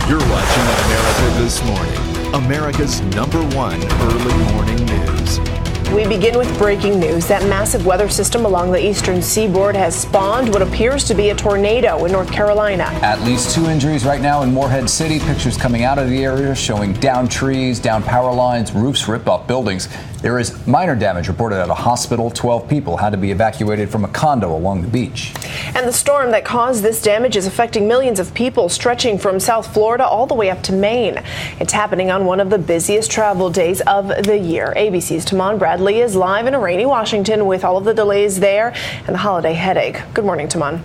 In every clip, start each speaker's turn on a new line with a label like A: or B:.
A: You're watching America This Morning, America's #1 early morning news.
B: We begin with breaking news. That massive weather system along the eastern seaboard has spawned what appears to be a tornado in North Carolina.
C: At least 2 injuries right now in Morehead City. Pictures coming out of the area showing downed trees, down power lines, roofs ripped off buildings. There is minor damage reported at a hospital. 12 people had to be evacuated from a condo along the beach.
B: And the storm that caused this damage is affecting millions of people, stretching from South Florida all the way up to Maine. It's happening on one of the busiest travel days of the year. ABC's Tamon Bradley is live in a rainy Washington with all of the delays there and the holiday headache. Good morning, Tamon.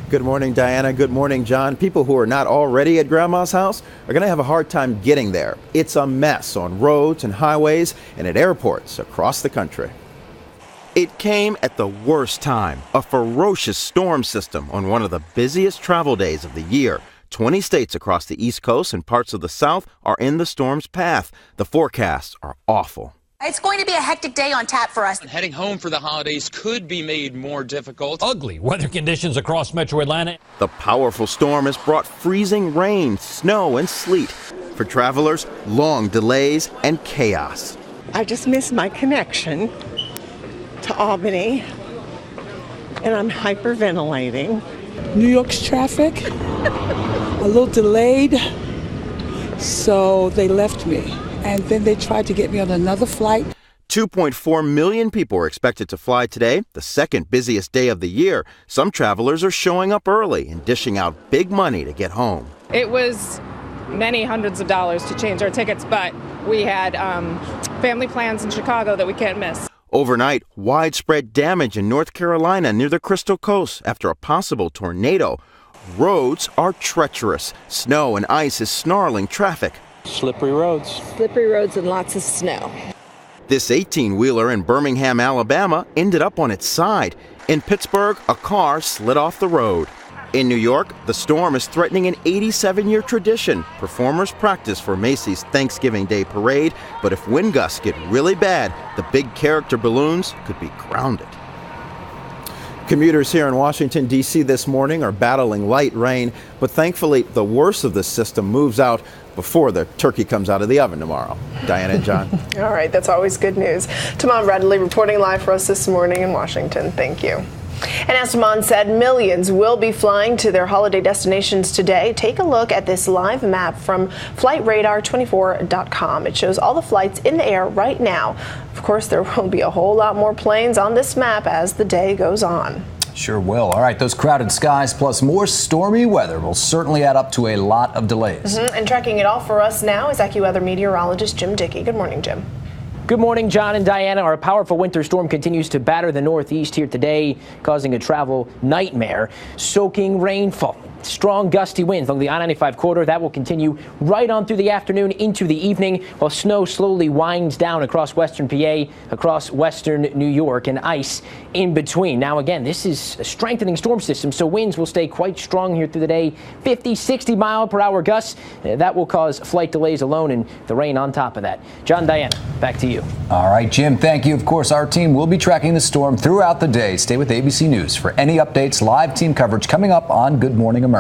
D: Good morning, Diana. Good morning, John. People who are not already at Grandma's house are going to have a hard time getting there. It's a mess on roads and highways and at airports across the country. It came at the worst time, a ferocious storm system on one of the busiest travel days of the year. 20 states across the East Coast and parts of the South are in the storm's path. The forecasts are awful.
E: It's going to be a hectic day on tap for us.
F: Heading home for the holidays could be made more difficult.
G: Ugly weather conditions across metro Atlanta.
D: The powerful storm has brought freezing rain, snow, and sleet. For travelers, long delays and chaos.
H: I just missed my connection to Albany, and I'm hyperventilating.
I: New York's traffic, a little delayed, so they left me. And then they tried to get me on another flight.
D: 2.4 million people are expected to fly today, the second busiest day of the year. Some travelers are showing up early and dishing out big money to get home.
J: It was many hundreds of dollars to change our tickets, but we had family plans in Chicago that we can't miss.
D: Overnight, widespread damage in North Carolina near the Crystal Coast after a possible tornado. Roads are treacherous. Snow and ice is snarling traffic.
K: Slippery roads.
L: Slippery roads and lots of snow.
D: This 18-wheeler in Birmingham, Alabama ended up on its side. In Pittsburgh, a car slid off the road. In New York, the storm is threatening an 87-year tradition. Performers practice for Macy's Thanksgiving Day parade, but if wind gusts get really bad, the big character balloons could be grounded. Commuters here in Washington, D.C. this morning are battling light rain, but thankfully the worst of the system moves out before the turkey comes out of the oven tomorrow. Diana and John.
B: All right, that's always good news. Tamon Bradley reporting live for us this morning in Washington. Thank you. And as Tamon said, millions will be flying to their holiday destinations today. Take a look at this live map from FlightRadar24.com. It shows all the flights in the air right now. Of course, there will be a whole lot more planes on this map as the day goes on.
C: Sure will. All right, those crowded skies plus more stormy weather will certainly add up to a lot of delays.
B: And tracking it all for us now is AccuWeather meteorologist Jim Dickey. Good morning, Jim.
M: Good morning, John and Diana. Our powerful winter storm continues to batter the Northeast here today, causing a travel nightmare. Soaking rainfall. Strong gusty winds along the I-95 corridor. That will continue right on through the afternoon into the evening, while snow slowly winds down across western PA, across western New York, and ice in between. Now, again, this is a strengthening storm system, so winds will stay quite strong here through the day. 50, 60 mile per hour gusts. That will cause flight delays alone, and the rain on top of that. John, Diana, back to you.
C: All right, Jim, thank you. Of course, our team will be tracking the storm throughout the day. Stay with ABC News for any updates, live team coverage coming up on Good Morning America.